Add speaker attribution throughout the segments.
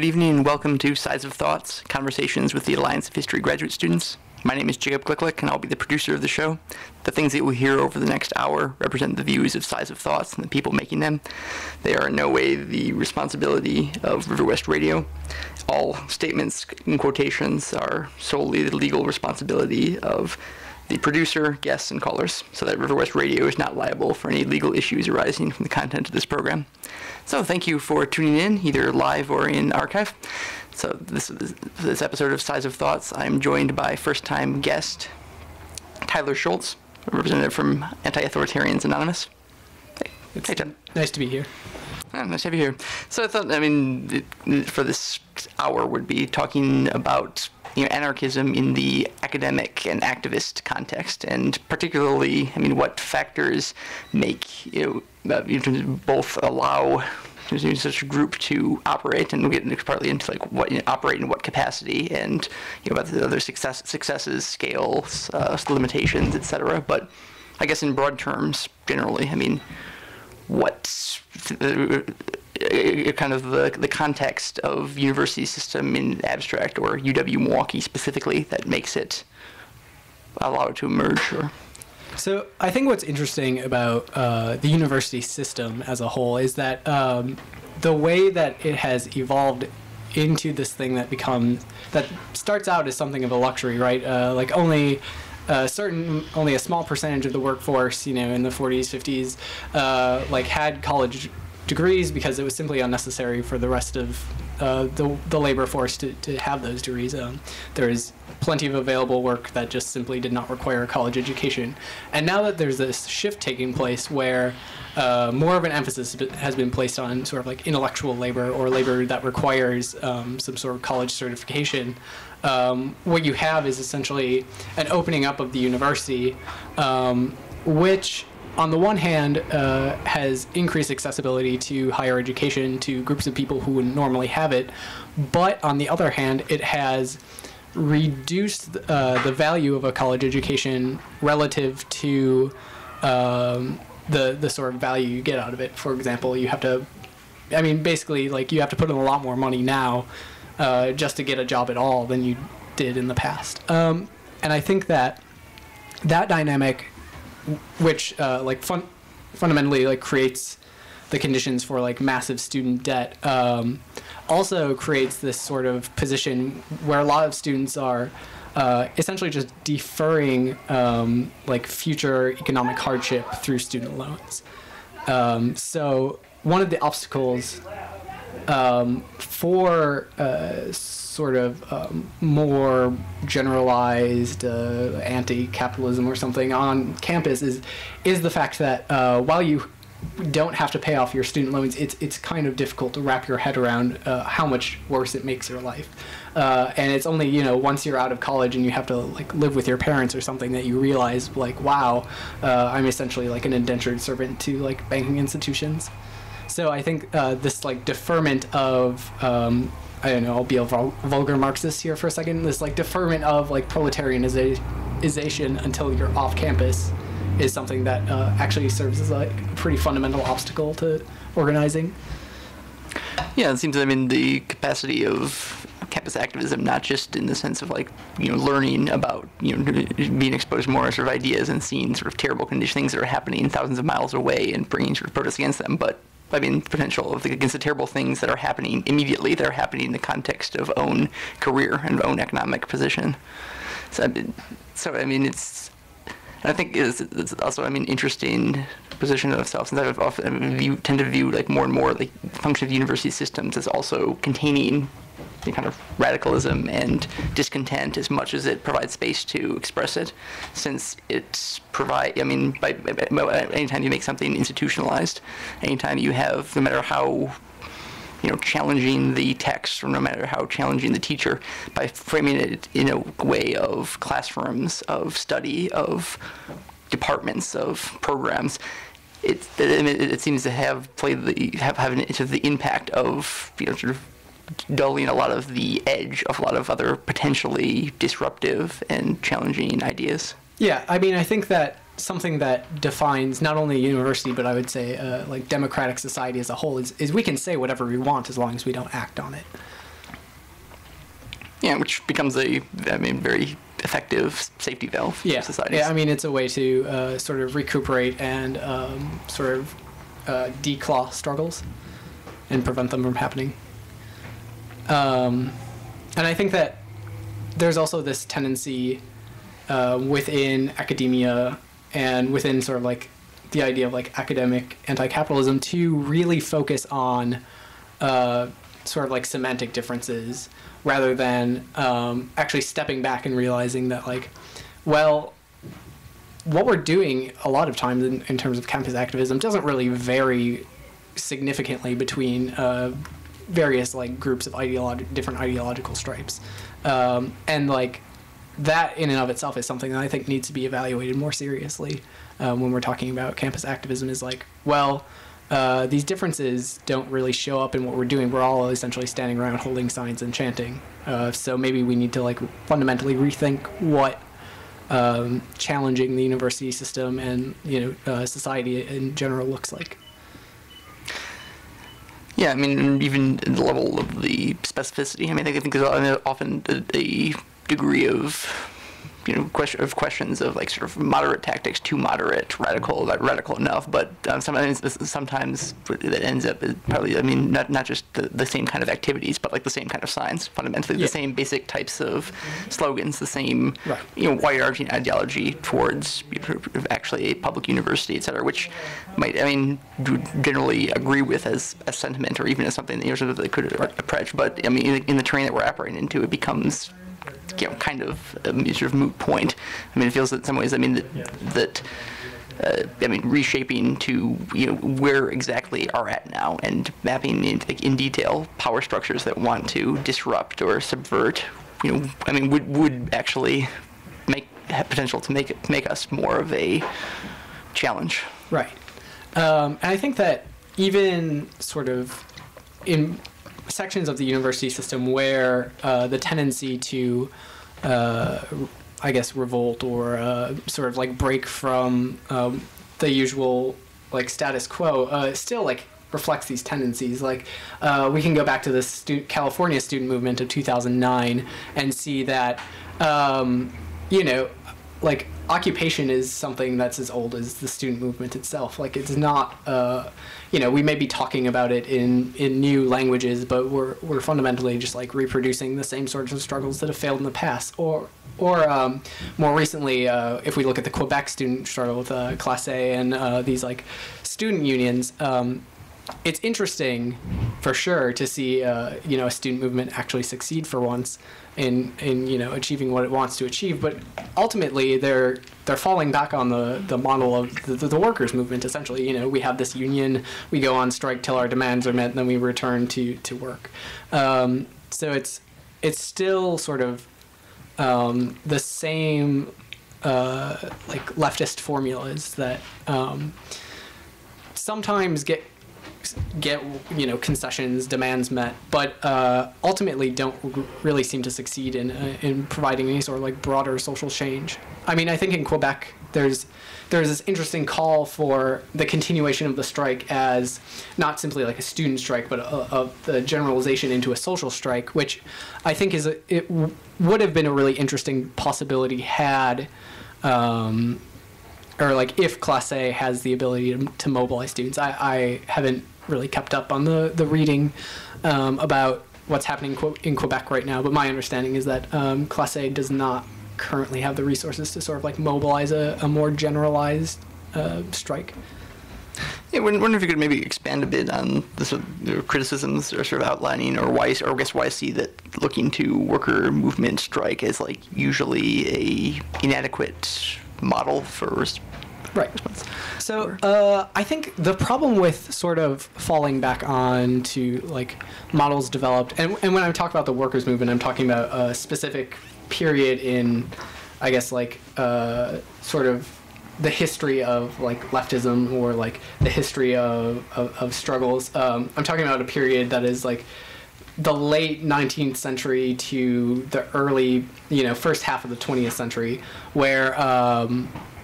Speaker 1: Good evening and welcome to Sides of Thoughts, Conversations with the Alliance of History graduate students. My name is Jacob Glicklick and I'll be the producer of the show. The things that you will hear over the next hour represent the views of Sides of Thoughts and the people making them. They are in no way the responsibility of River West Radio. All statements in quotations are solely the legal responsibility of the producer, guests, and callers, so that River West Radio is not liable for any legal issues arising from the content of this program. So thank you for tuning in, either live or in archive. So this episode of Sides of Thoughts, I'm joined by first-time guest Tyler Schultz, a representative from Anti-Authoritarians Anonymous. Hey, Tim.
Speaker 2: Nice to be here.
Speaker 1: Nice to have you here. So I thought, for this hour, would be talking about anarchism in the academic and activist context, and particularly, what factors make both allow such a group to operate, and we'll get partly into what operate in what capacity, and about the other successes, scales, limitations, etc. But I guess in broad terms, generally, what's kind of the context of university system in abstract, or UW Milwaukee specifically, that makes it allow it to emerge? Or
Speaker 2: So I think what's interesting about the university system as a whole is that the way that it has evolved into this thing that starts out as something of a luxury, right? Only a small percentage of the workforce, in the 40s, 50s, had college degrees because it was simply unnecessary for the rest of the labor force to have those degrees. There is plenty of available work that just simply did not require a college education. And now that there's this shift taking place where more of an emphasis has been placed on sort of intellectual labor, or labor that requires some sort of college certification, what you have is essentially an opening up of the university, which on the one hand has increased accessibility to higher education to groups of people who wouldn't normally have it, but on the other hand, it has reduced the value of a college education relative to the sort of value you get out of it. For example, you have to, basically, you have to put in a lot more money now just to get a job at all than you did in the past. And I think that dynamic, which fundamentally creates the conditions for massive student debt, also creates this sort of position where a lot of students are essentially just deferring future economic hardship through student loans. So one of the obstacles for sort of more generalized anti-capitalism or something on campus is the fact that while you don't have to pay off your student loans, it's kind of difficult to wrap your head around how much worse it makes your life. And it's only, once you're out of college and you have to live with your parents or something that you realize wow, I'm essentially an indentured servant to banking institutions. So I think this deferment of I'll be a vulgar Marxist here for a second. This deferment of proletarianization until you're off campus is something that actually serves as a pretty fundamental obstacle to organizing.
Speaker 1: Yeah, it seems the capacity of campus activism, not just in the sense of learning about being exposed to more sort of ideas and seeing sort of terrible things that are happening thousands of miles away and bringing sort of protests against them, but potential against the terrible things that are happening immediately, that are happening in the context of own career and own economic position. So it's, I think it's also interesting position of itself, since I've often tend to view more and more the function of university systems as also containing the kind of radicalism and discontent as much as it provides space to express it, since it's anytime you make something institutionalized, anytime you have, no matter how challenging the text, or no matter how challenging the teacher, by framing it in a way of classrooms, of study, of departments, of programs, it seems to have the impact of sort of dulling a lot of the edge of a lot of other potentially disruptive and challenging ideas.
Speaker 2: Yeah, I think that something that defines not only a university, but I would say democratic society as a whole is we can say whatever we want as long as we don't act on it.
Speaker 1: Yeah, which becomes very effective safety valve for societies.
Speaker 2: Yeah, I mean, it's a way to sort of recuperate and sort of declaw struggles and prevent them from happening. And I think that there's also this tendency within academia and within sort of like the idea of like academic anti-capitalism to really focus on sort of like semantic differences rather than actually stepping back and realizing that like, well, what we're doing a lot of times in terms of campus activism doesn't really vary significantly between various like groups of different ideological stripes, and like that in and of itself is something that I think needs to be evaluated more seriously when we're talking about campus activism. Is like, well, these differences don't really show up in what we're doing. We're all essentially standing around holding signs and chanting. So maybe we need to like fundamentally rethink what challenging the university system and society in general looks like.
Speaker 1: Yeah, I mean, even the level of the specificity. I mean, I think there's often a degree of questions of like sort of moderate tactics, too moderate, radical, not radical enough. But sometimes that ends up as probably, I mean, not just the same kind of activities, but like the same kind of signs, fundamentally the same basic types of slogans, the same wide-arching ideology towards actually a public university, et cetera, which might, I mean, generally agree with as a sentiment or even as something that sort of they could approach. But I mean, in the terrain that we're operating into, it becomes kind of a sort of moot point. I mean, it feels that in some ways, I mean, that reshaping to where exactly are at now and mapping in detail power structures that want to disrupt or subvert, I mean, would actually have potential to make us more of a challenge.
Speaker 2: Right. And I think that even sort of in sections of the university system where the tendency to, I guess, revolt or sort of like break from the usual like status quo still like reflects these tendencies. Like we can go back to the California student movement of 2009 and see that like occupation is something that's as old as the student movement itself. Like it's not, we may be talking about it in new languages, but we're fundamentally just like reproducing the same sorts of struggles that have failed in the past. Or more recently, if we look at the Quebec student struggle with Class A and these like student unions, it's interesting for sure to see a student movement actually succeed for once in achieving what it wants to achieve, but ultimately they're falling back on the model of the workers' movement. Essentially, we have this union, we go on strike till our demands are met, and then we return to work. So it's still sort of the same like leftist formulas that sometimes get concessions, demands met, but ultimately don't really seem to succeed in providing any sort of like broader social change. I mean, I think in Quebec there's this interesting call for the continuation of the strike as not simply like a student strike, but of the generalization into a social strike, which I think would have been a really interesting possibility had. Or like if Class A has the ability to mobilize students. I haven't really kept up on the reading about what's happening in Quebec right now, but my understanding is that Class A does not currently have the resources to sort of like mobilize a more generalized strike.
Speaker 1: Yeah, I wonder if you could maybe expand a bit on the sort of criticisms or sort of outlining, or why I see that looking to worker movement strike as like usually a inadequate model for
Speaker 2: right. So I think the problem with sort of falling back on to like models developed, and when I talk about the workers' movement, I'm talking about a specific period in, I guess, like sort of the history of like leftism or like the history of struggles. I'm talking about a period that is like the late 19th century to the early, first half of the 20th century, where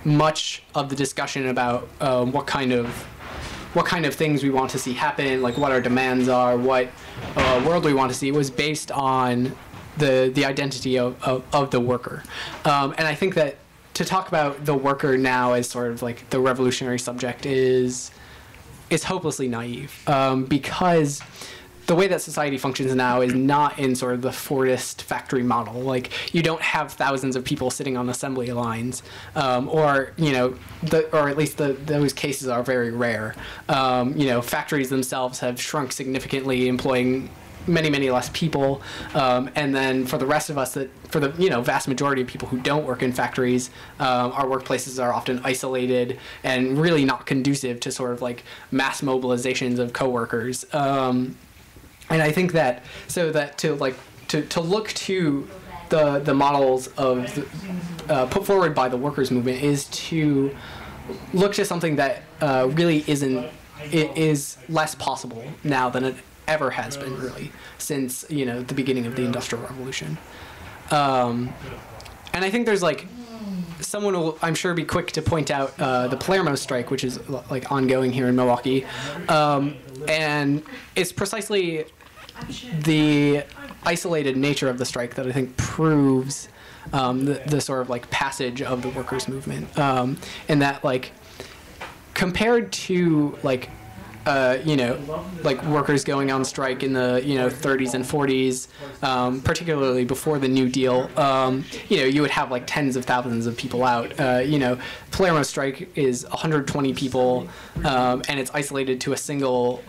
Speaker 2: much of the discussion about what kind of things we want to see happen, like what our demands are, what world we want to see, was based on the identity of the worker. And I think that to talk about the worker now as sort of like the revolutionary subject is hopelessly naive, because the way that society functions now is not in sort of the Fordist factory model. Like, you don't have thousands of people sitting on assembly lines, or, you know, or at least those cases are very rare. You know, factories themselves have shrunk significantly, employing many less people, and then for the rest of us, for the vast majority of people who don't work in factories, our workplaces are often isolated and really not conducive to sort of like mass mobilizations of coworkers. And I think that to look to the models of put forward by the workers' movement is to look to something that really is less possible now than it ever has been, really, since the beginning of the Industrial Revolution. And I think there's like someone will, I'm sure, be quick to point out the Palermo strike, which is like ongoing here in Milwaukee, and it's precisely the isolated nature of the strike that I think proves the sort of like passage of the workers' movement, and that like compared to like like workers going on strike in the 30s and 40s, particularly before the New Deal, you would have like tens of thousands of people out. Palermo strike is 120 people, and it's isolated to a single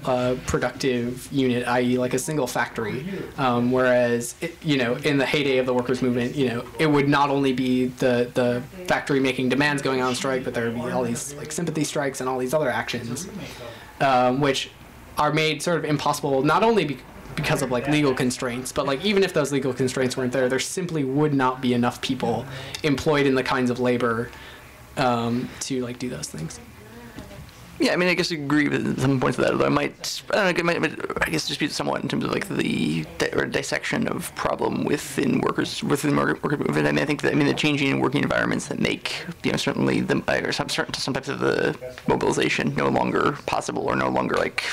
Speaker 2: productive unit, i.e. like a single factory. Whereas in the heyday of the workers' movement, it would not only be the factory making demands going on strike, but there would be all these like sympathy strikes and all these other actions. Which are made sort of impossible not only because of like legal constraints, but like even if those legal constraints weren't there simply would not be enough people employed in the kinds of labor to like do those things.
Speaker 1: Yeah, I mean, I guess I agree with some points of that, although I guess dispute somewhat in terms of like the dissection of problem within worker movement. I mean, I think that the changing working environments that make certainly some types of the mobilization no longer possible or no longer like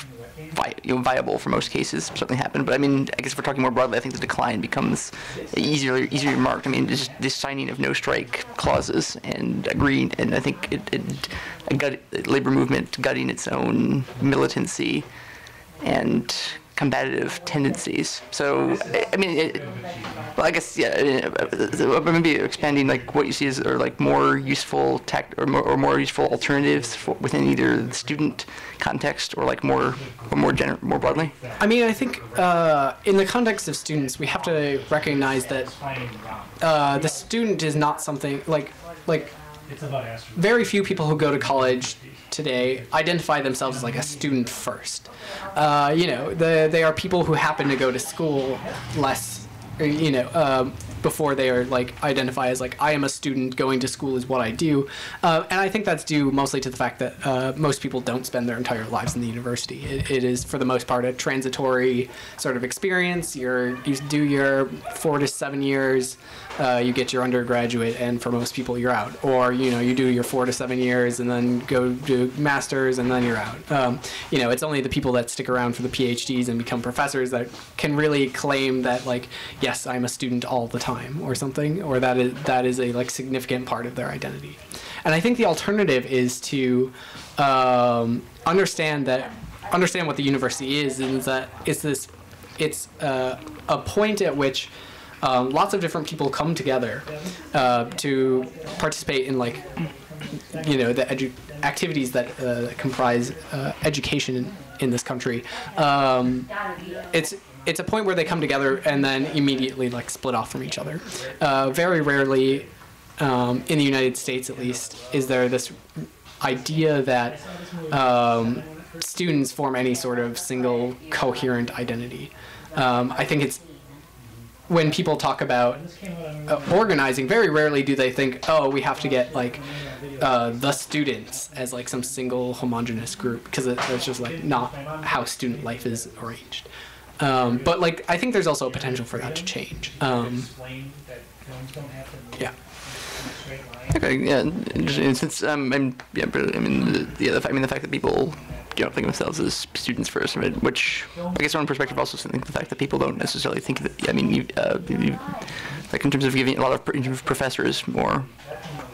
Speaker 1: viable for most cases certainly happen. But I mean, I guess if we're talking more broadly, I think the decline becomes easier marked. I mean, just this signing of no strike clauses and agreeing, and I think labor movement gutting its own militancy and combative tendencies. So I mean, I guess maybe expanding like what you see as or like more useful more useful alternatives within either the student context or like more broadly.
Speaker 2: I mean, I think in the context of students, we have to recognize that the student is not something like very few people who go to college today identify themselves as like a student first. They are people who happen to go to school less, before they are like identify as like I am a student, going to school is what I do, and I think that's due mostly to the fact that most people don't spend their entire lives in the university. It is for the most part a transitory sort of experience. You do your 4 to 7 years, you get your undergraduate, and for most people you're out, or you do your 4 to 7 years and then go do masters and then you're out. It's only the people that stick around for the PhDs and become professors that can really claim that like, yes, I'm a student all the time or something, or that is a like significant part of their identity. And I think the alternative is to understand what the university is, and that it's a point at which lots of different people come together to participate in like the activities that comprise education in this country. It's a point where they come together and then immediately like split off from each other. Very rarely, in the United States at least, is there this idea that students form any sort of single coherent identity. I think it's when people talk about organizing, very rarely do they think, oh, we have to get like the students as like some single homogenous group, because that's just like not how student life is arranged. But like I think there's also a potential for that to change. Yeah.
Speaker 1: Okay. Yeah. Since the fact that people don't think of themselves as students first, which I guess one perspective also think the fact that people don't necessarily think that, I mean, like in terms of giving a lot of professors more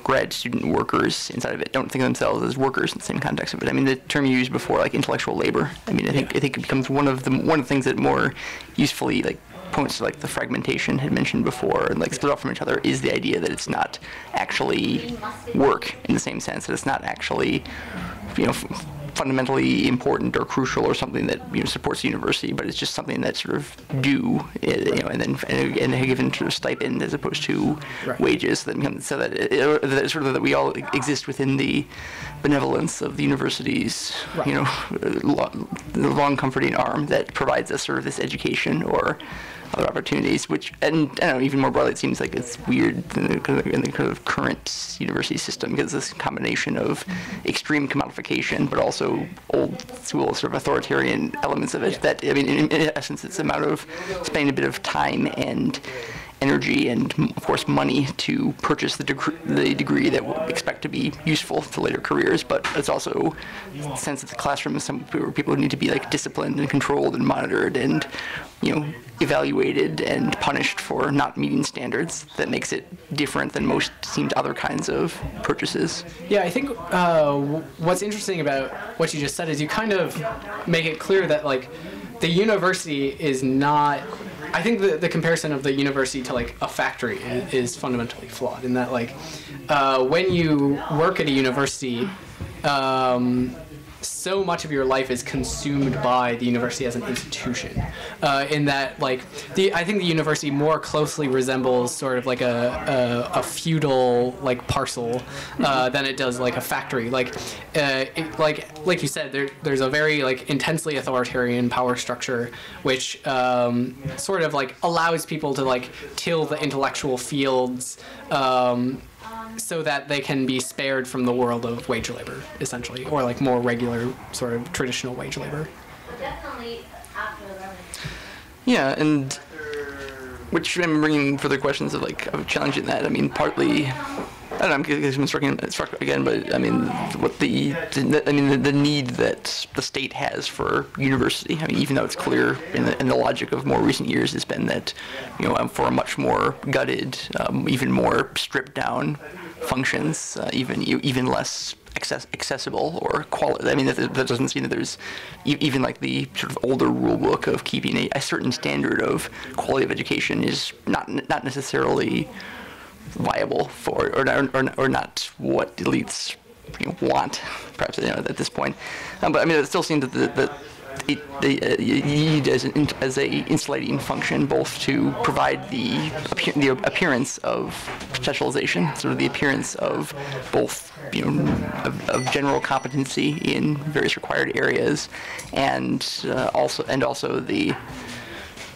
Speaker 1: grad student workers inside of it don't think of themselves as workers in the same context of it. I mean, the term you used before, like intellectual labor, I mean, I think it becomes one of the things that more usefully like points to like the fragmentation had mentioned before and like split off from each other is the idea that it's not actually work in the same sense, that it's not actually, you know, fundamentally important or crucial or something that, you know, supports the university, but it's just something that sort of due, you know, and a given sort of stipend as opposed to wages, that becomes, so that sort of that we all exist within the benevolence of the university's, you know, long comforting arm that provides us sort of this education or other opportunities, which, and I don't know, even more broadly, it seems like it's weird in the kind of current university system, because this combination of extreme commodification, but also old school sort of authoritarian elements of it, that, I mean, in essence, it's a matter of spending a bit of time and energy and, of course, money to purchase the degree that we'll expect to be useful to later careers, but it's also a sense that the classroom is where people need to be like disciplined and controlled and monitored and, you know, evaluated and punished for not meeting standards that makes it different than most seemed other kinds of purchases.
Speaker 2: Yeah, I think what's interesting about what you just said is you kind of make it clear that like the university is not, I think the comparison of the university to like a factory is fundamentally flawed in that like when you work at a university, so much of your life is consumed by the university as an institution. In that, like, I think the university more closely resembles sort of like a feudal like parcel than it does like a factory. Like, like you said, there's a very like intensely authoritarian power structure, which sort of like allows people to like till the intellectual fields. So that they can be spared from the world of wage labor, essentially, or like more regular sort of traditional wage labor.
Speaker 1: Yeah, and which I'm bringing further questions of like of challenging that. I mean, partly, I don't know, I'm struck again, but I mean, what the need that the state has for university. I mean, even though it's clear in the logic of more recent years has been that, you know, for a much more gutted, even more stripped down functions, even less accessible or quality. I mean, that doesn't mean that there's even like the sort of older rule book of keeping a certain standard of quality of education is not necessarily viable for or not what elites, you know, want, perhaps, you know, at this point. But I mean, it still seems that you need as a insulating function both to provide the appearance of specialization, sort of the appearance of both, you know, of general competency in various required areas, and also the,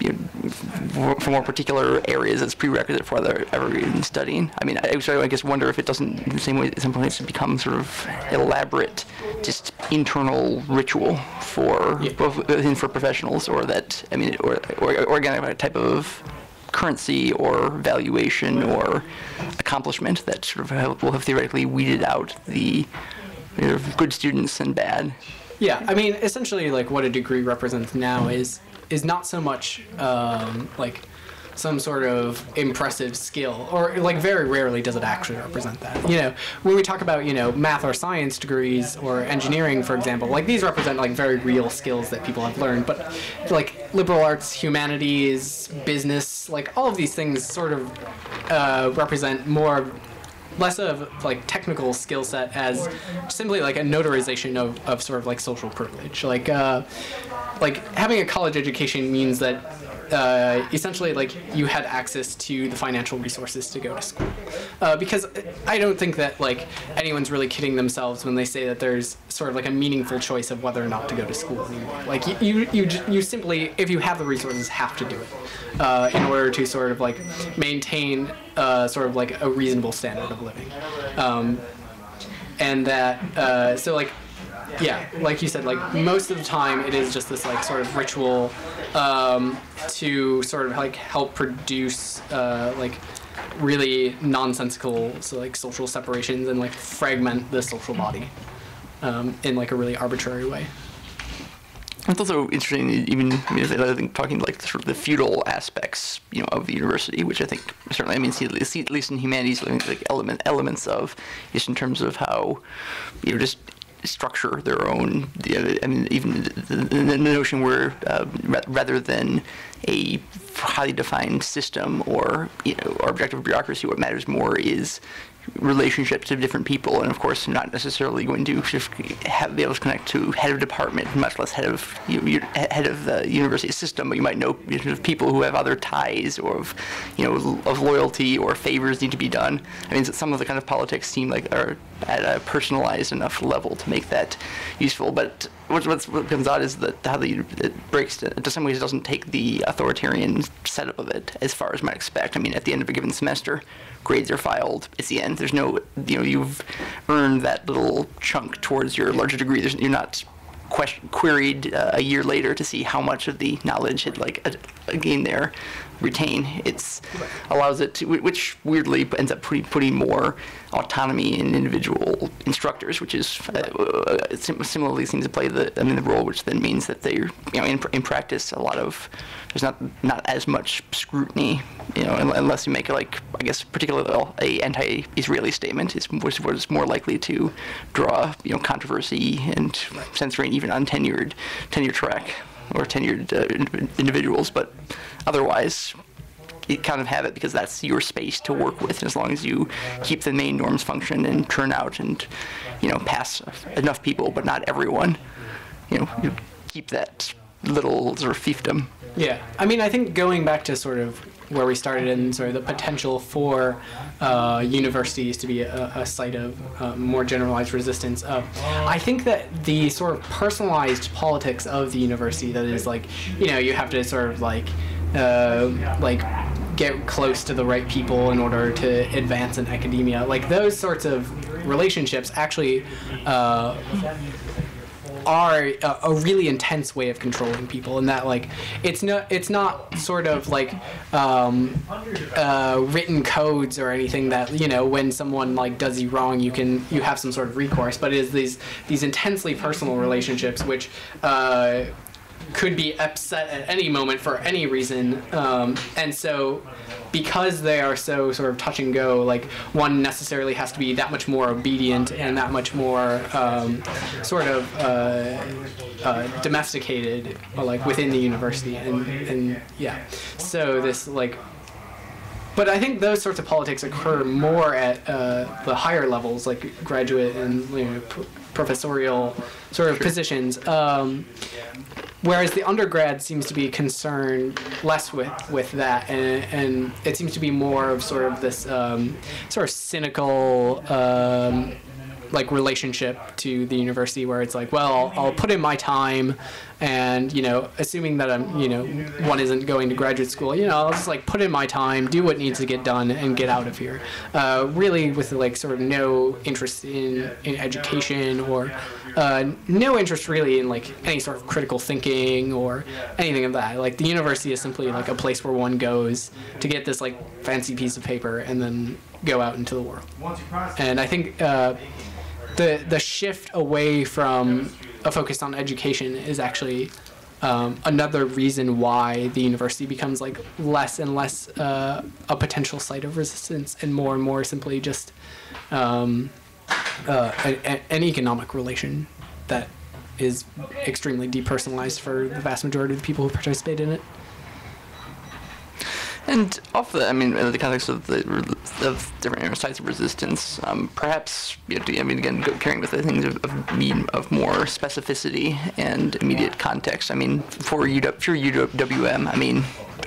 Speaker 1: you know, for more particular areas as prerequisite for ever even studying. I mean, I guess wonder if it doesn't, in the same way, at some point, become sort of elaborate, just internal ritual for for professionals, or that, I mean, or again, a type of currency or valuation or accomplishment that sort of will have theoretically weeded out the, you know, good students and bad.
Speaker 2: Yeah, I mean, essentially, like what a degree represents now is not so much like some sort of impressive skill, or like very rarely does it actually represent that. You know, when we talk about, you know, math or science degrees or engineering, for example, like these represent like very real skills that people have learned, but like liberal arts, humanities, business, like all of these things sort of represent less of like technical skill set as simply like a notarization of sort of like social privilege. Like having a college education means that essentially like you had access to the financial resources to go to school, because I don't think that like anyone's really kidding themselves when they say that there's sort of like a meaningful choice of whether or not to go to school anymore. Like you simply, if you have the resources, have to do it in order to sort of like maintain sort of like a reasonable standard of living, and that so like, yeah, like you said, like most of the time it is just this like sort of ritual to sort of like help produce like really nonsensical, so like social separations and like fragment the social body in like a really arbitrary way.
Speaker 1: It's also interesting, even I think talking like sort of the feudal aspects, of the university, which I think certainly, see at least in humanities, like elements of, just in terms of how, just structure their own. Even the notion where rather than a highly defined system or or objective bureaucracy, what matters more is relationships to different people, and of course not necessarily going to just be able to connect to head of department, much less head of the university system, but you might know people who have other ties or of loyalty or favors need to be done. Some of the kind of politics seem like are at a personalized enough level to make that useful, but what comes out is that how it breaks, to some ways, doesn't take the authoritarian setup of it as far as you might expect. At the end of a given semester, grades are filed. It's the end. There's no, you've earned that little chunk towards your larger degree. You're not queried a year later to see how much of the knowledge had gained there retain. It allows it to, which weirdly ends up putting more autonomy in individual instructors, which is similarly seems to play the role, which then means that they're in practice there's not as much scrutiny, unless you make particularly a anti-Israeli statement, which is more likely to draw controversy and censoring even on tenure track or tenured individuals, but otherwise you kind of have it because that's your space to work with, and as long as you keep the main norms function and turn out and pass enough people but not everyone, you keep that little sort of fiefdom.
Speaker 2: Yeah, I think going back to sort of where we started and sort of the potential for universities to be a site of more generalized resistance, I think that the sort of personalized politics of the university, that is you have to sort of get close to the right people in order to advance in academia, those sorts of relationships actually are a really intense way of controlling people, and that it's not sort of written codes or anything that when someone does you wrong you have some sort of recourse, but it is these intensely personal relationships which could be upset at any moment for any reason, and so because they are so sort of touch and go, one necessarily has to be that much more obedient and that much more sort of domesticated, within the university, and yeah, so this but I think those sorts of politics occur more at the higher levels, graduate and professorial sort of positions. Whereas the undergrad seems to be concerned less with that, and it seems to be more of sort of this sort of cynical relationship to the university, where it's well, I'll put in my time, and assuming that I'm one isn't going to graduate school, I'll just put in my time, do what needs to get done, and get out of here. Really, with sort of no interest in education, or no interest really in any sort of critical thinking or anything of that. The university is simply a place where one goes to get this fancy piece of paper and then go out into the world. And I think the shift away from a focus on education is actually another reason why the university becomes less and less a potential site of resistance, and more simply just an economic relation that is extremely depersonalized for the vast majority of the people who participate in it.
Speaker 1: And in the context of different sites of resistance, perhaps, again, carrying with the things of more specificity and immediate context. For UWM,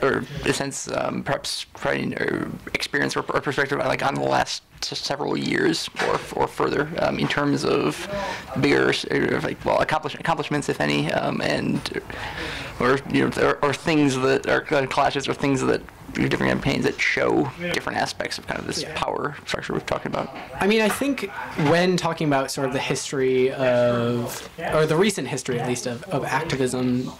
Speaker 1: or a sense, perhaps trying or experience or perspective, on the last several years or further, in terms of bigger, accomplishments, if any, or things that are clashes or things that different campaigns that show different aspects of kind of this power structure we're talking about.
Speaker 2: I think when talking about sort of the history of, or the recent history at least, of activism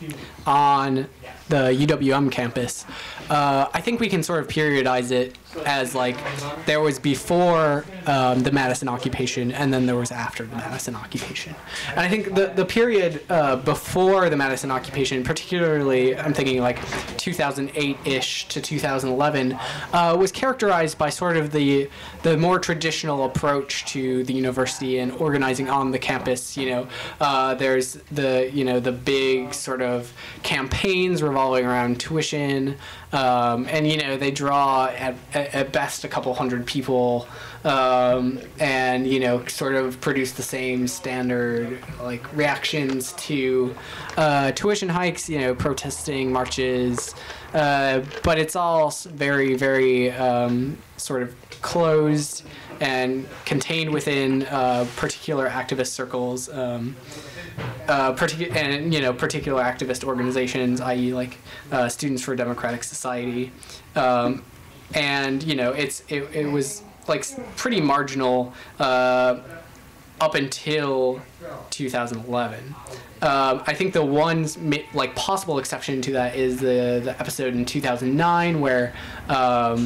Speaker 2: on the UWM campus, I think we can sort of periodize it as like there was before the Madison occupation, and then there was after the Madison occupation. And I think the period before the Madison occupation, particularly I'm thinking like 2008-ish to 2011, was characterized by sort of the more traditional approach to the university and organizing on the campus. There's the big sort of campaigns revolving around tuition, and they draw at best a couple hundred people, and sort of produce the same standard like reactions to tuition hikes, protesting marches, but it's all very, very sort of closed and contained within particular activist circles, particular activist organizations, i.e., like Students for a Democratic Society, and it was like pretty marginal up until 2011. I think the one like possible exception to that is the episode in 2009 where a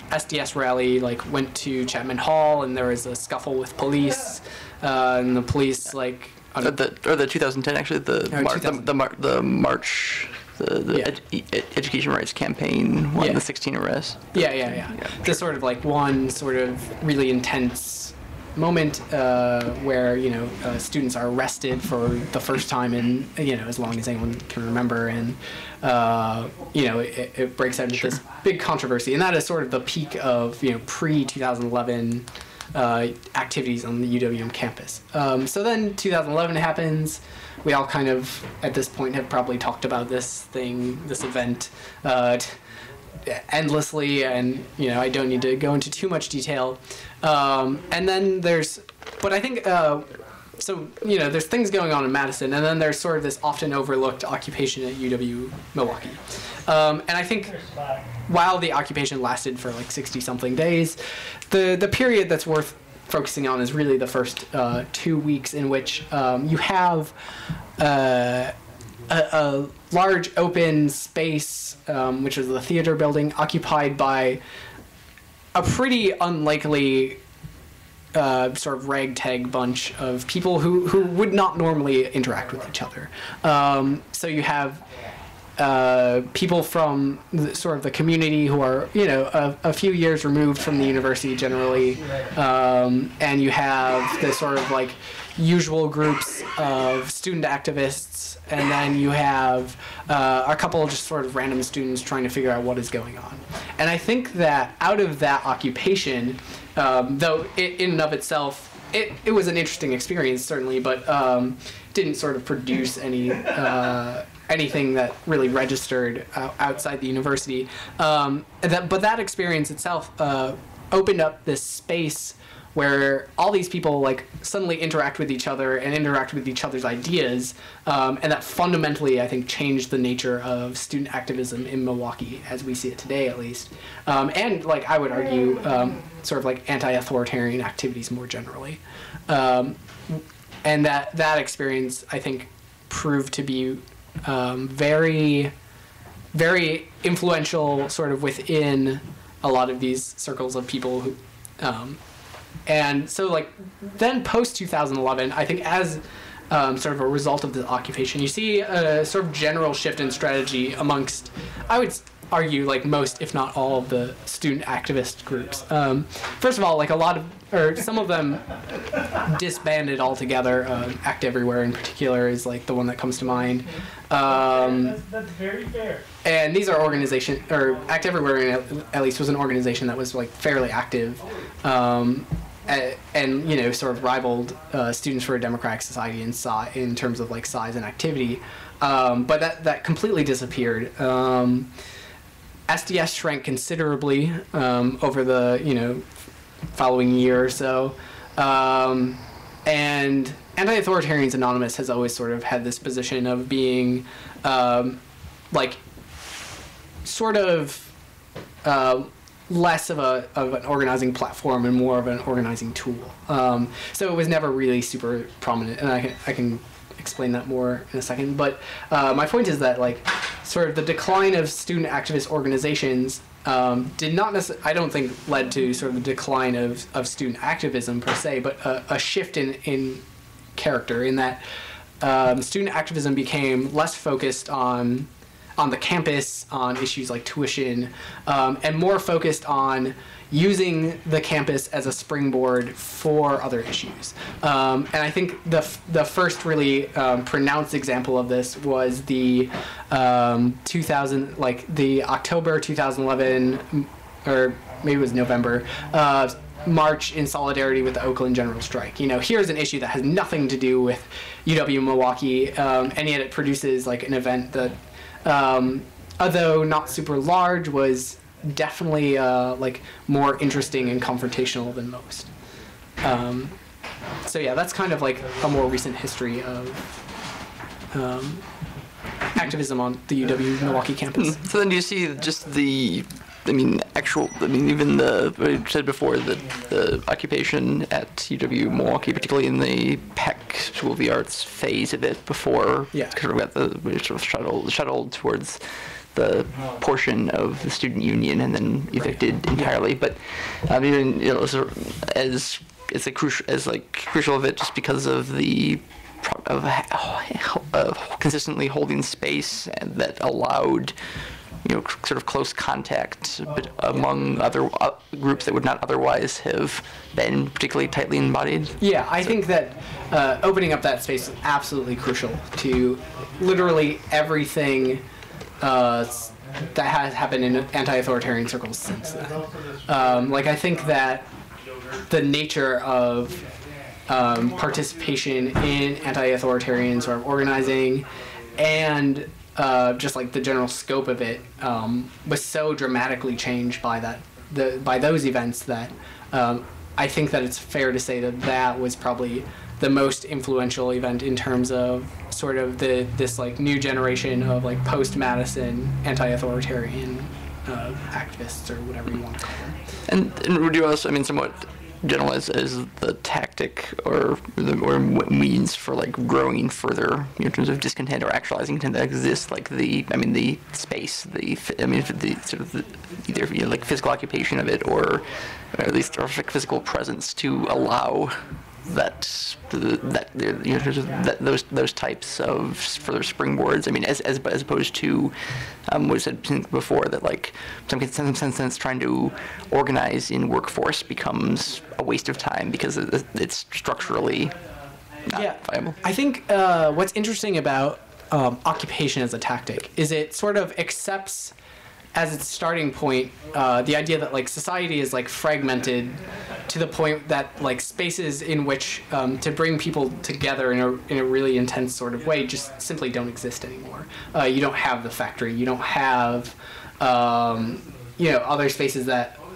Speaker 2: SDS rally like went to Chapman Hall and there was a scuffle with police, and the police like
Speaker 1: the 2010 actually the march. Education rights campaign, the 16 arrests.
Speaker 2: Yeah. The sort of like one sort of really intense moment where students are arrested for the first time in as long as anyone can remember, and it breaks out into this big controversy, and that is sort of the peak of pre-2011 activities on the UWM campus. So then 2011 happens. We all kind of, at this point, have probably talked about this event endlessly, and I don't need to go into too much detail. And then there's things going on in Madison, and then there's sort of this often overlooked occupation at UW-Milwaukee. And I think while the occupation lasted for like 60-something days, the period that's worth focusing on is really the first 2 weeks, in which you have a large open space, which is the theater building, occupied by a pretty unlikely sort of ragtag bunch of people who would not normally interact with each other. So you have people from sort of the community who are, a few years removed from the university generally, and you have the sort of like usual groups of student activists, and then you have a couple of just sort of random students trying to figure out what is going on. And I think that out of that occupation, though in and of itself, it was an interesting experience, certainly, but didn't sort of produce anything that really registered outside the university. But that experience itself opened up this space where all these people like suddenly interact with each other and interact with each other's ideas, and that fundamentally, I think, changed the nature of student activism in Milwaukee as we see it today, at least. And like I would argue, sort of like anti-authoritarian activities more generally. And that experience, I think, proved to be very, very influential sort of within a lot of these circles of people who, and so like then post 2011, I think as sort of a result of the occupation, you see a sort of general shift in strategy amongst, I would argue, like most, if not all, of the student activist groups. First of all, like some of them disbanded altogether. Act Everywhere in particular is like the one that comes to mind.
Speaker 3: That's very fair.
Speaker 2: And these are organizations, or Act Everywhere at least was an organization that was like fairly active, and sort of rivaled Students for a Democratic Society in terms of like size and activity. But that completely disappeared. SDS shrank considerably over the following year or so, and Anti-Authoritarians Anonymous has always sort of had this position of being like sort of less of an organizing platform and more of an organizing tool. So it was never really super prominent, and I can explain that more in a second. But my point is that like sort of the decline of student activist organizations did not necessarily, I don't think, led to sort of the decline of student activism per se, but a shift in character in that student activism became less focused on the campus, on issues like tuition, and more focused on using the campus as a springboard for other issues. And I think the first really pronounced example of this was the the October 2011, or maybe it was November, march in solidarity with the Oakland General Strike. You know, here's an issue that has nothing to do with UW-Milwaukee, and yet it produces like an event that, although not super large, was definitely like more interesting and confrontational than most. So yeah, that's kind of like a more recent history of activism on the UW-Milwaukee campus.
Speaker 1: So then do you see just the, even what you said before, the occupation at UW-Milwaukee, particularly in the Peck School of the Arts phase of it before sort of got shuttled towards the portion of the student union and then evicted entirely. But even as it's a crucial of it just because of the consistently holding space that allowed sort of close contact among other groups that would not otherwise have been particularly tightly embodied.
Speaker 2: Yeah, I think that opening up that space is absolutely crucial to literally everything that has happened in anti-authoritarian circles since then. I think that the nature of participation in anti-authoritarian sort of organizing and just like the general scope of it was so dramatically changed by by those events that I think that it's fair to say that was probably the most influential event in terms of sort of this like new generation of like post-Madison anti-authoritarian activists, or whatever you want to call them.
Speaker 1: And would you also, somewhat generalize as the tactic or means for like growing further in terms of discontent or actualizing content that exists, like the space, the sort of either like physical occupation of it or at least or like physical presence to allow those types of further springboards. As opposed to what I said before, that like some sense trying to organize in workforce becomes a waste of time because it's structurally not viable.
Speaker 2: I think what's interesting about occupation as a tactic is it sort of accepts as its starting point the idea that like society is like fragmented to the point that like spaces in which to bring people together in a really intense sort of way just simply don't exist anymore. You don't have the factory. You don't have other spaces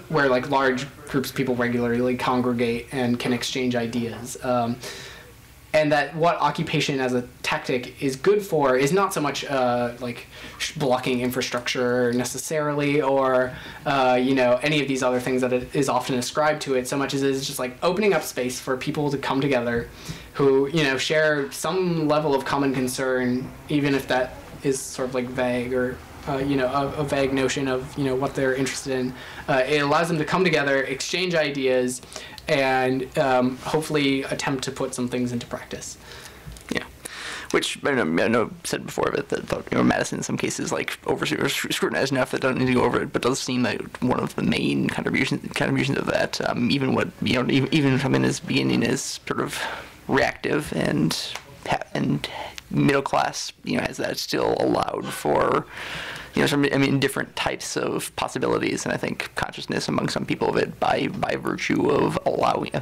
Speaker 2: where like large groups of people regularly congregate and can exchange ideas. And that what occupation as a tactic is good for is not so much like blocking infrastructure necessarily, or any of these other things that it is often ascribed to it, so much as it is just like opening up space for people to come together who share some level of common concern, even if that is sort of like vague or a vague notion of what they're interested in. It allows them to come together, exchange ideas, and hopefully attempt to put some things into practice.
Speaker 1: Yeah, which I know said before of it that Madison in some cases like scrutinized enough that doesn't need to go over it, but does seem like one of the main contributions of that. Even what even from in his beginning is sort of reactive and middle class, has that still allowed for different types of possibilities, and I think consciousness among some people of it by virtue of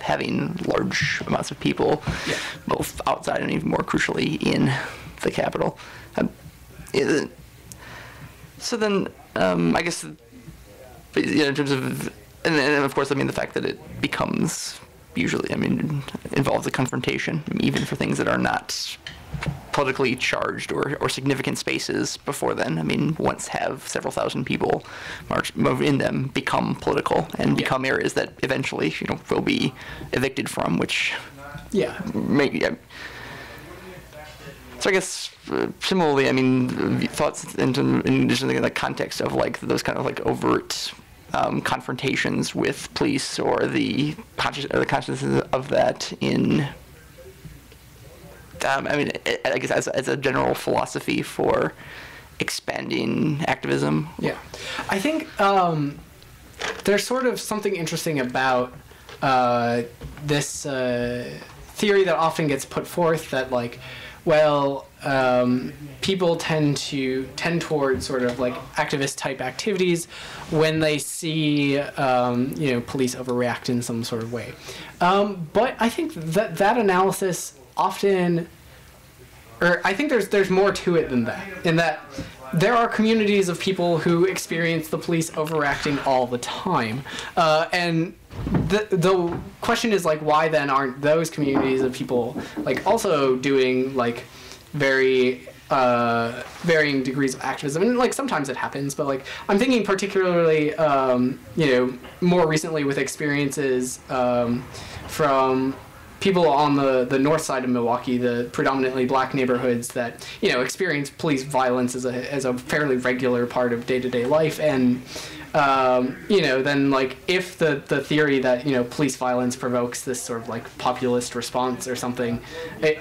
Speaker 1: having large amounts of people, both outside and even more crucially in the capital. So then, I guess, in terms of, and of course, the fact that it becomes usually, involves a confrontation, even for things that are not politically charged or significant spaces before then. Once have several thousand people move in them, become political and become areas that eventually, will be evicted from, which So I guess similarly, I mean, thoughts in just in the context of like those kind of like overt confrontations with police, or the consciousness of that in. I mean, I guess as a general philosophy for expanding activism.
Speaker 2: Yeah, I think there's sort of something interesting about this theory that often gets put forth that like, well, people tend toward sort of like activist type activities when they see police overreact in some sort of way. But I think that analysis often, or I think there's more to it than that, in that there are communities of people who experience the police overacting all the time, and the question is like, why then aren't those communities of people like also doing like very varying degrees of activism? And like sometimes it happens, but like I'm thinking particularly more recently with experiences from people on the north side of Milwaukee, the predominantly black neighborhoods that experience police violence as a fairly regular part of day-to-day life. And then like if the theory that police violence provokes this sort of like populist response or something,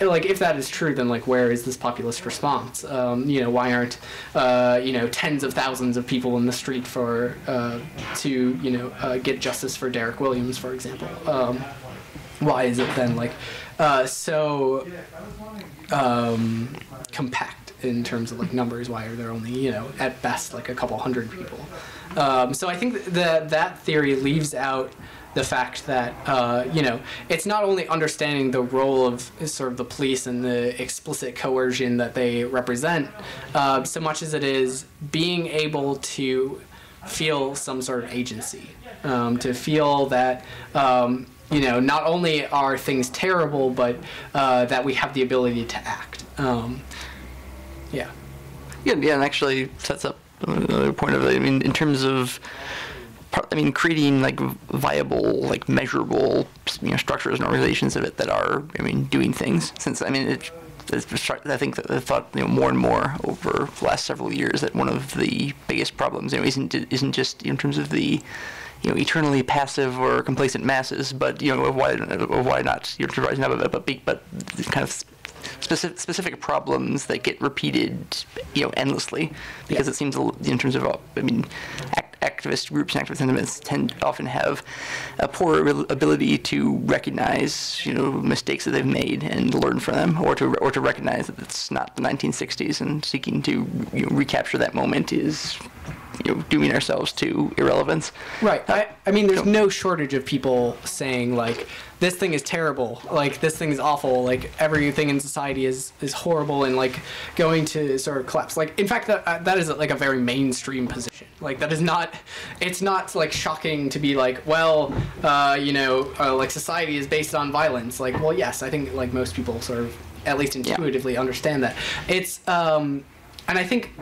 Speaker 2: like if that is true, then like where is this populist response? Why aren't tens of thousands of people in the street to get justice for Derek Williams, for example? Why is it then like so compact in terms of like numbers? Why are there only at best like a couple hundred people? So I think that theory leaves out the fact that it's not only understanding the role of sort of the police and the explicit coercion that they represent, so much as it is being able to feel some sort of agency, to feel that not only are things terrible, but that we have the ability to act. Yeah,
Speaker 1: and actually sets up another point of it. I mean, in terms of, creating like viable, like measurable, structures and organizations of it that are, doing things. Since I think that I thought more and more over the last several years that one of the biggest problems isn't just in terms of the eternally passive or complacent masses, but why not rising up of it, but kind of specific problems that get repeated endlessly, because it seems in terms of activist groups and activist sentiments often have a poor ability to recognize mistakes that they've made and learn from them, or to recognize that it's not the 1960s, and seeking to recapture that moment is dooming ourselves to irrelevance.
Speaker 2: Right. I mean, there's no shortage of people saying like, this thing is terrible, like this thing is awful, like everything in society is horrible and like going to sort of collapse. Like in fact that is like a very mainstream position. Like that is not, it's not like shocking to be like, well, like society is based on violence. Like, well, yes, I think like most people sort of at least intuitively understand that. It's and I think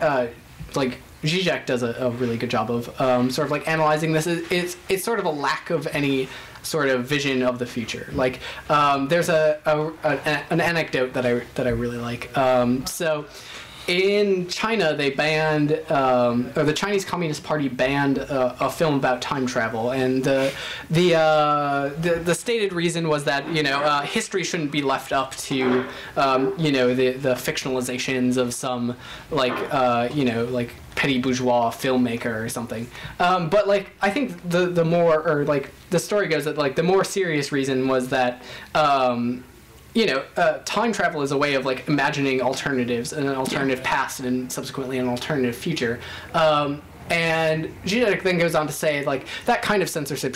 Speaker 2: like Zizek does a really good job of sort of like analyzing this. It's sort of a lack of any sort of vision of the future. Like there's an anecdote that I really like. So in China, they banned, or the Chinese Communist Party banned a film about time travel, and the stated reason was that history shouldn't be left up to the fictionalizations of some like petty bourgeois filmmaker or something. But like I think the more, or like the story goes that like the more serious reason was that time travel is a way of like imagining alternatives and an alternative past and subsequently an alternative future. And Zizek then goes on to say like that kind of censorship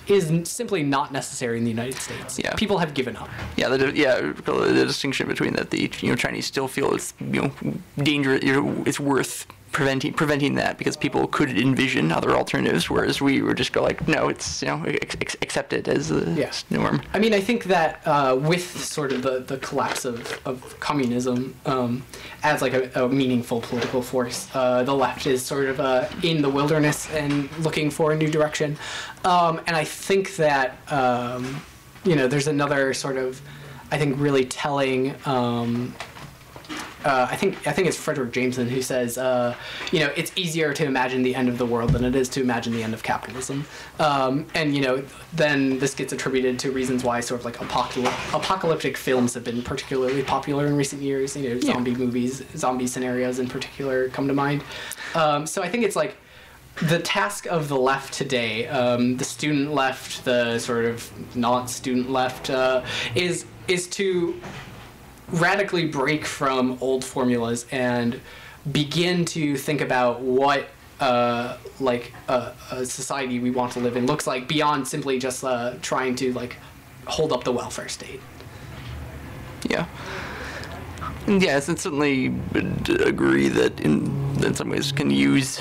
Speaker 2: is simply not necessary in the United States.
Speaker 1: Yeah.
Speaker 2: People have given up.
Speaker 1: Yeah, the distinction between that the Chinese still feel it's dangerous. It's worth preventing that because people could envision other alternatives, whereas we would just go like, no, it's accept it as the norm.
Speaker 2: I mean, I think that with sort of the collapse of communism as like a meaningful political force, the left is sort of in the wilderness and looking for a new direction, and I think that there's another sort of I think, really telling. I think it's Frederick Jameson who says, it's easier to imagine the end of the world than it is to imagine the end of capitalism. And then this gets attributed to reasons why sort of like apocalyptic films have been particularly popular in recent years. Zombie movies, zombie scenarios in particular come to mind. So I think it's like the task of the left today, the student left, the sort of not student left, is to radically break from old formulas and begin to think about what a society we want to live in looks like beyond simply just trying to like hold up the welfare state.
Speaker 1: Yeah. Yes, I certainly would agree that in some ways can use,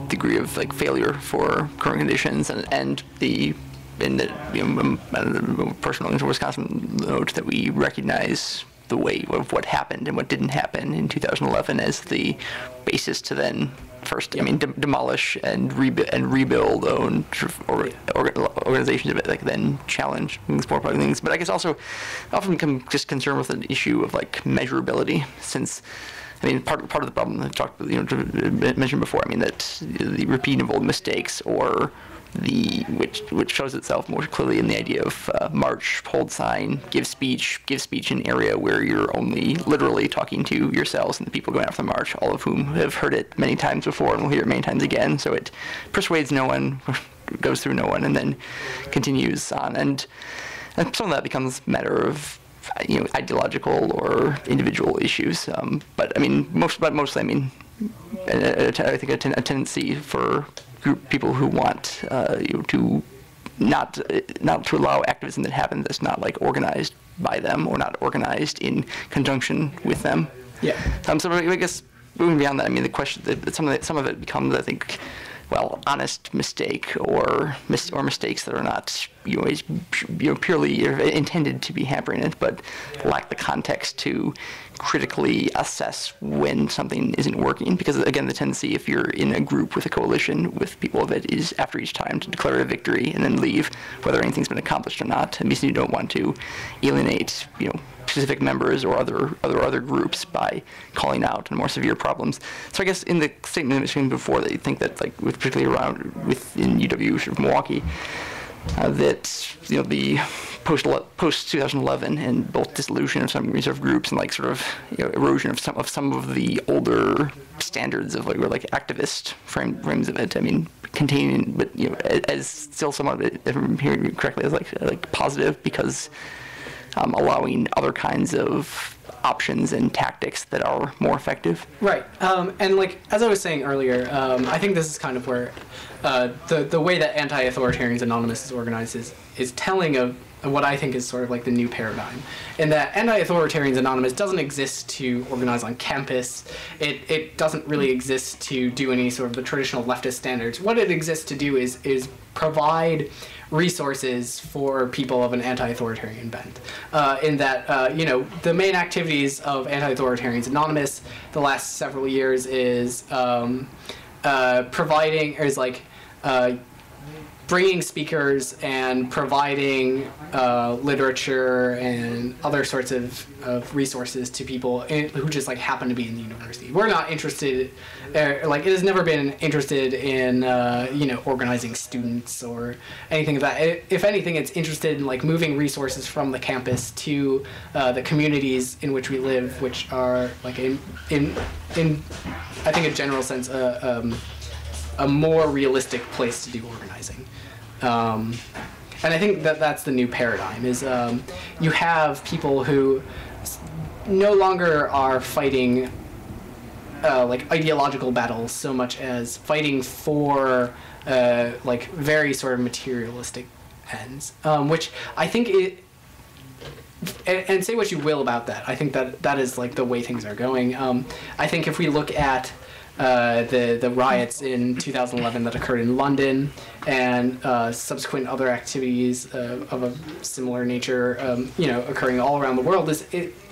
Speaker 1: degree of like failure for current conditions and the personal into Wisconsin note that we recognize the way of what happened and what didn't happen in 2011 as the basis to then first, demolish and rebuild own organizations of it, like then challenge things, more public things. But I guess also often become just concerned with an issue of like measurability, since part of the problem I talked, mentioned before. That the repeat of old mistakes or which shows itself more clearly in the idea of march, hold sign, give speech in an area where you're only literally talking to yourselves and the people going after the march, all of whom have heard it many times before and will hear it many times again. So it persuades no one, goes through no one, and then continues on. And some of that becomes a matter of ideological or individual issues. But mostly, I think a tendency for people who want to not to allow activism that happens that's not like organized by them or not organized in conjunction with them.
Speaker 2: Yeah.
Speaker 1: So I guess moving beyond that, the question that some of it becomes, I think, honest mistake or mistakes that are not purely intended to be hampering it, but lack the context to critically assess when something isn't working. Because again, the tendency, if you're in a group with a coalition with people of it, is after each time to declare a victory and then leave, whether anything's been accomplished or not. And you don't want to alienate, specific members or other groups by calling out on more severe problems. So I guess in the statement I mentioned before, that you think that particularly within UW sort of Milwaukee, that the post 2011 and both dissolution of some reserve groups and erosion of some of the older standards of activist frames of it. Containing, but as still somewhat, if I'm hearing you correctly, as like positive, because allowing other kinds of options and tactics that are more effective.
Speaker 2: Right. And as I was saying earlier, I think this is kind of where the way that Anti-Authoritarians Anonymous is organized is telling of what I think is sort of the new paradigm. In that Anti-Authoritarians Anonymous doesn't exist to organize on campus. It doesn't really exist to do any sort of the traditional leftist standards. What it exists to do is provide resources for people of an anti-authoritarian bent. In that, the main activities of Anti-Authoritarians Anonymous the last several years is bringing speakers and providing literature and other sorts of resources to people who just happen to be in the university. We're not interested, it has never been interested in organizing students or anything of that. If anything, it's interested in moving resources from the campus to the communities in which we live, which are in I think a general sense a more realistic place to do organizing. And I think that's the new paradigm, is you have people who no longer are fighting ideological battles so much as fighting for very sort of materialistic ends, which I think and say what you will about that, I think that is the way things are going. I think if we look at the riots in 2011 that occurred in London and subsequent other activities of a similar nature, occurring all around the world,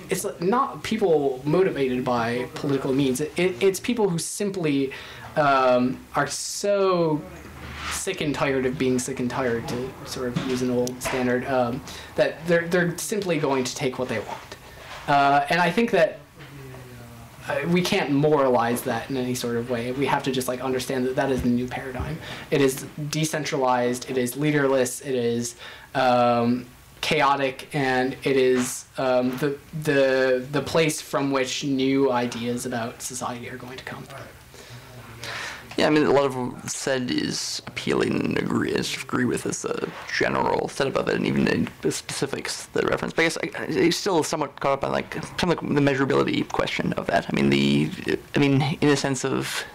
Speaker 2: it's not people motivated by political means. It's people who simply are so sick and tired of being sick and tired, to sort of use an old standard, that they're simply going to take what they want. And I think that we can't moralize that in any sort of way. We have to just like understand that that is the new paradigm. It is decentralized, it is leaderless, it is chaotic, and it is the place from which new ideas about society are going to come from.
Speaker 1: Yeah, I mean, a lot of what said is appealing and agree with as a general setup of it, and even in the specifics, the reference. But I guess I still somewhat caught up on like some of the measurability question of that. I mean, in a sense of,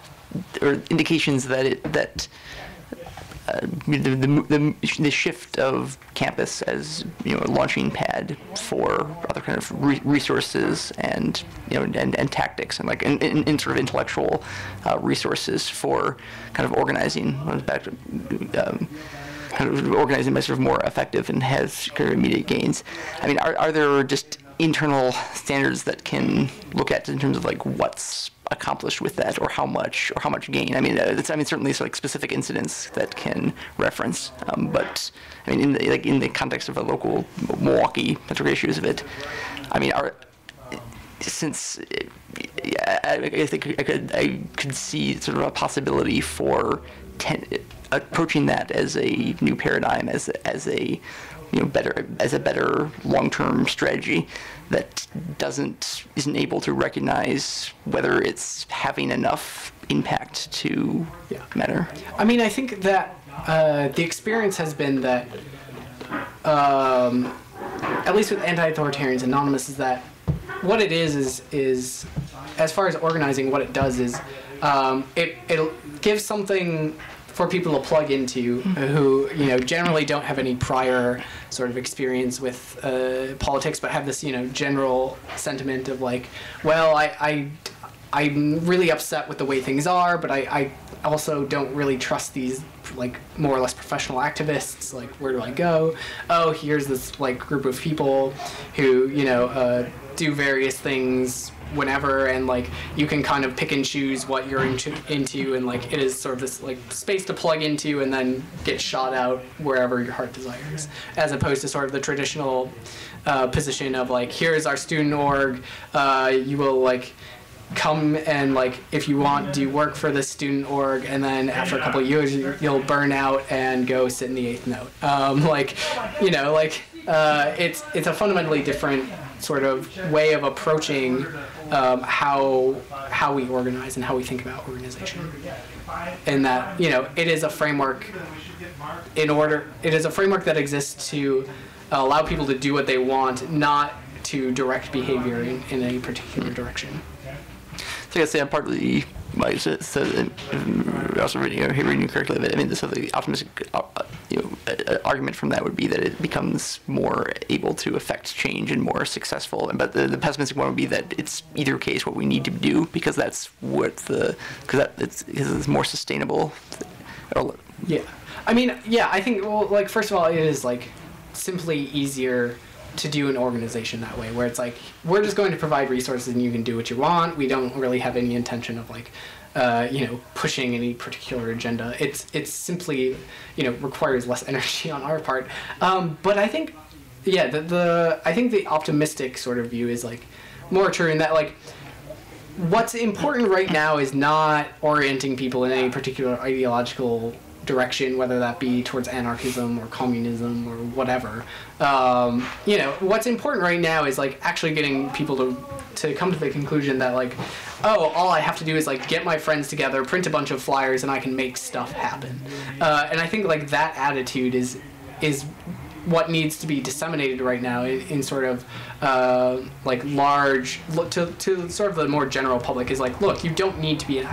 Speaker 1: or indications that the shift of campus as a launching pad for other kind of resources and and tactics and like in sort of intellectual resources for kind of organizing back to kind of organizing by sort of more effective and has kind of immediate gains. I mean, are there just internal standards that can look at in terms of like what's accomplished with that, or how much gain? I mean, certainly it's like specific incidents that can reference, but I mean, in the context of a local Milwaukee centric issues of it, I mean, I think I could see sort of a possibility for approaching that as a new paradigm, as a better long-term strategy that isn't able to recognize whether it's having enough impact to matter.
Speaker 2: I mean, I think that the experience has been that, at least with Anti-Authoritarians Anonymous, is that what it is as far as organizing, what it does is it gives something for people to plug into who generally don't have any prior sort of experience with politics, but have this general sentiment of like, well, I'm really upset with the way things are, but I also don't really trust these like more or less professional activists. Like, where do I go? Oh, here's this like group of people who do various things whenever, and like you can kind of pick and choose what you're into, and like it is sort of this like space to plug into and then get shot out wherever your heart desires, as opposed to sort of the traditional position of like, here's our student org, you will like come and like, if you want, do work for the student org, and then after a couple of years you'll burn out and go sit in the eighth note. It's a fundamentally different sort of way of approaching how we organize and how we think about organization, and that it is a framework that exists to allow people to do what they want, not to direct behavior in a particular direction.
Speaker 1: So I guess partly, also reading you correctly, that I mean, the optimistic argument from that would be that it becomes more able to affect change and more successful. But the pessimistic one would be that it's either case what we need to do, because that's what because it's more sustainable.
Speaker 2: Yeah, I mean, I think, well, like, first of all, it is like simply easier to do an organization that way, where it's like, we're just going to provide resources and you can do what you want. We don't really have any intention of like pushing any particular agenda. It's simply requires less energy on our part. But I think I think the optimistic sort of view is like more true in that like what's important right now is not orienting people in any particular ideological direction, whether that be towards anarchism or communism or whatever. What's important right now is like actually getting people to come to the conclusion that like, oh, all I have to do is like get my friends together, print a bunch of flyers, and I can make stuff happen. And I think like that attitude is what needs to be disseminated right now in sort of like large to sort of the more general public, is like, look, you don't need to be an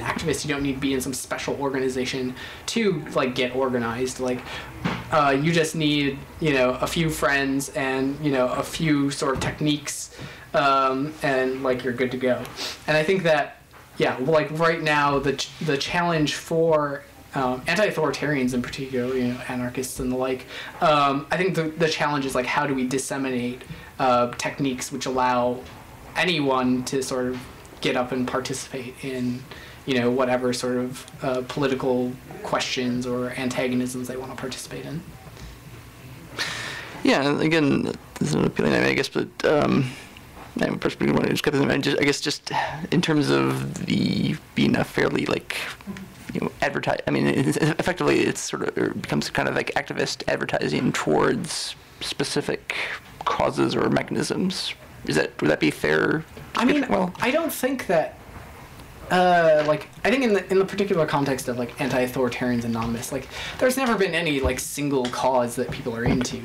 Speaker 2: activist, you don't need to be in some special organization to like get organized. Like you just need a few friends and a few sort of techniques, and like you're good to go. And I think that like right now the challenge for anti-authoritarians in particular, anarchists and the like, I think the challenge is like, how do we disseminate techniques which allow anyone to sort of get up and participate in whatever sort of political questions or antagonisms they want to participate in.
Speaker 1: Yeah, again, this is an appealing name, I guess, but I personally want to just I guess just in terms of being a fairly advertise. I mean, effectively, it's sort of it becomes kind of like activist advertising towards specific causes or mechanisms. Would that be fair?
Speaker 2: I mean,
Speaker 1: well,
Speaker 2: I don't think that. I think in the particular context of Anti-Authoritarians Anonymous, there's never been any single cause that people are into.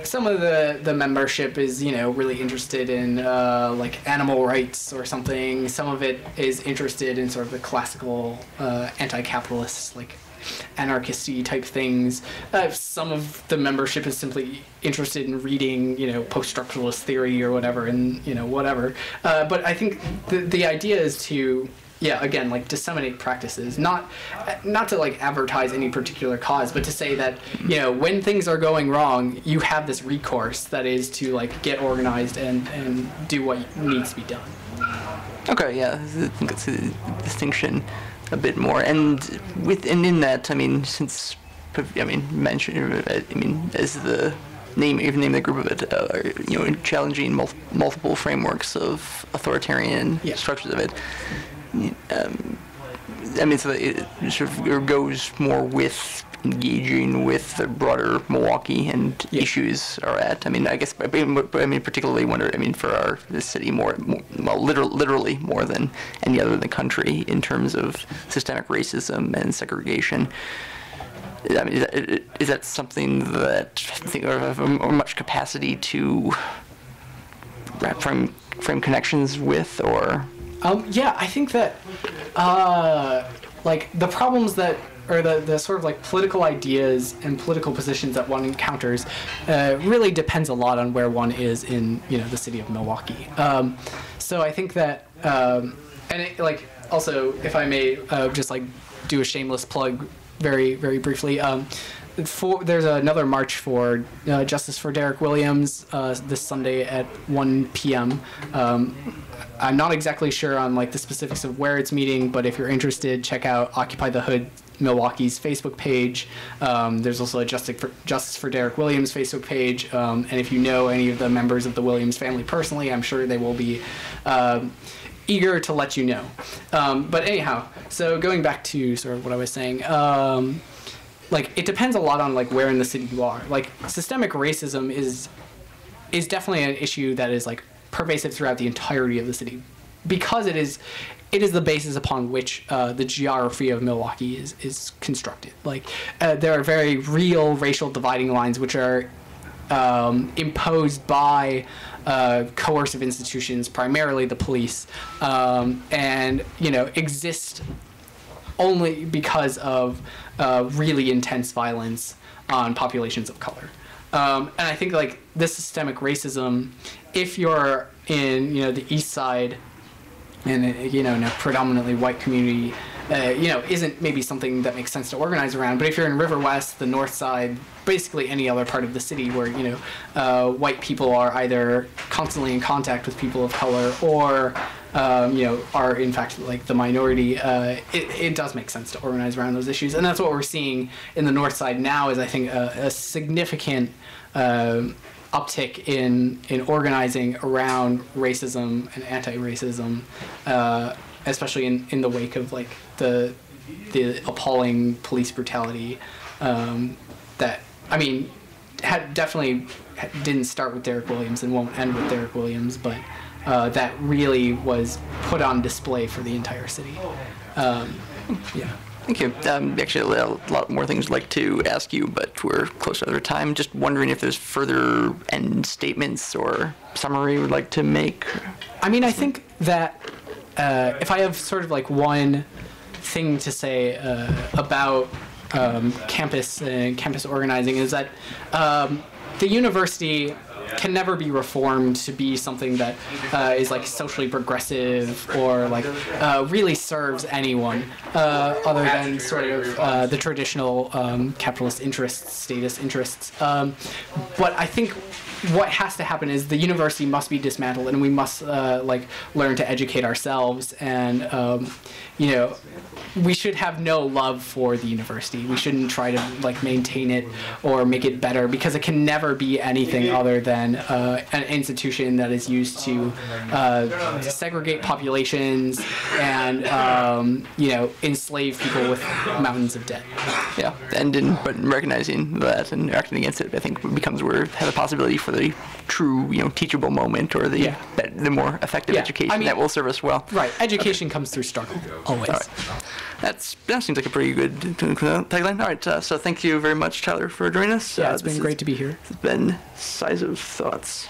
Speaker 2: Some of the membership is really interested in animal rights or something. Some of it is interested in sort of the classical anti-capitalist anarchisty type things. Some of the membership is simply interested in reading post-structuralist theory or whatever, and whatever. But I think the idea is to disseminate practices, not to advertise any particular cause, but to say that when things are going wrong, you have this recourse that is to get organized and do what needs to be done.
Speaker 1: Okay, yeah, I think that's a distinction a bit more, and in that, I mean, since mention, as the name, even name the group of it, challenging multiple frameworks of authoritarian structures of it. So it sort of goes more with engaging with the broader Milwaukee and issues are at. I mean, I guess, particularly for this city literally more than any other in the country in terms of systemic racism and segregation. I mean, is that something that I think have much capacity to frame connections with, or?
Speaker 2: I think that, the problems that, or the sort of political ideas and political positions that one encounters really depends a lot on where one is in, the city of Milwaukee. So I think that, also, if I may just do a shameless plug very, very briefly, there's another march for Justice for Derek Williams this Sunday at 1 p.m. I'm not exactly sure on the specifics of where it's meeting, but if you're interested, check out Occupy the Hood Milwaukee's Facebook page. There's also a Justice for Derek Williams Facebook page, and if you know any of the members of the Williams family personally, I'm sure they will be eager to let you know. But anyhow, so going back to sort of what I was saying, it depends a lot on where in the city you are. Systemic racism is definitely an issue that is pervasive throughout the entirety of the city, because it is the basis upon which the geography of Milwaukee is constructed. There are very real racial dividing lines which are imposed by coercive institutions, primarily the police, and exist only because of really intense violence on populations of color. And I think this systemic racism, if you're in the East Side and in a predominantly white community, isn't maybe something that makes sense to organize around. But if you're in River West, the North Side, basically any other part of the city where white people are either constantly in contact with people of color or are in fact the minority, it does make sense to organize around those issues. And that's what we're seeing in the North Side now, is I think a significant uptick in organizing around racism and anti-racism, especially in the wake of the appalling police brutality that, I mean, definitely didn't start with Derek Williams and won't end with Derek Williams, but that really was put on display for the entire city.
Speaker 1: Thank you. Actually, a lot more things I'd like to ask you, but we're close to other time. Just wondering if there's further end statements or summary you would like to make.
Speaker 2: I mean, I think that if I have sort of one thing to say about campus and campus organizing, is that the university can never be reformed to be something that is like socially progressive or like really serves anyone other than sort of the traditional capitalist interests, status interests. But I think what has to happen is the university must be dismantled, and we must like learn to educate ourselves, and you know, we should have no love for the university. We shouldn't try to like maintain it or make it better, because it can never be anything other than an institution that is used to segregate populations and you know, enslave people with mountains of debt.
Speaker 1: Yeah, but recognizing that and acting against it, I think becomes where we have a possibility for the true, you know, teachable moment, or the more effective education that will serve us well.
Speaker 2: Right, education comes through struggle, always.
Speaker 1: All right. That seems like a pretty good tagline. All right, so thank you very much, Tyler, for joining us.
Speaker 2: Yeah, it's been great to be here.
Speaker 1: It's been Size of Thoughts.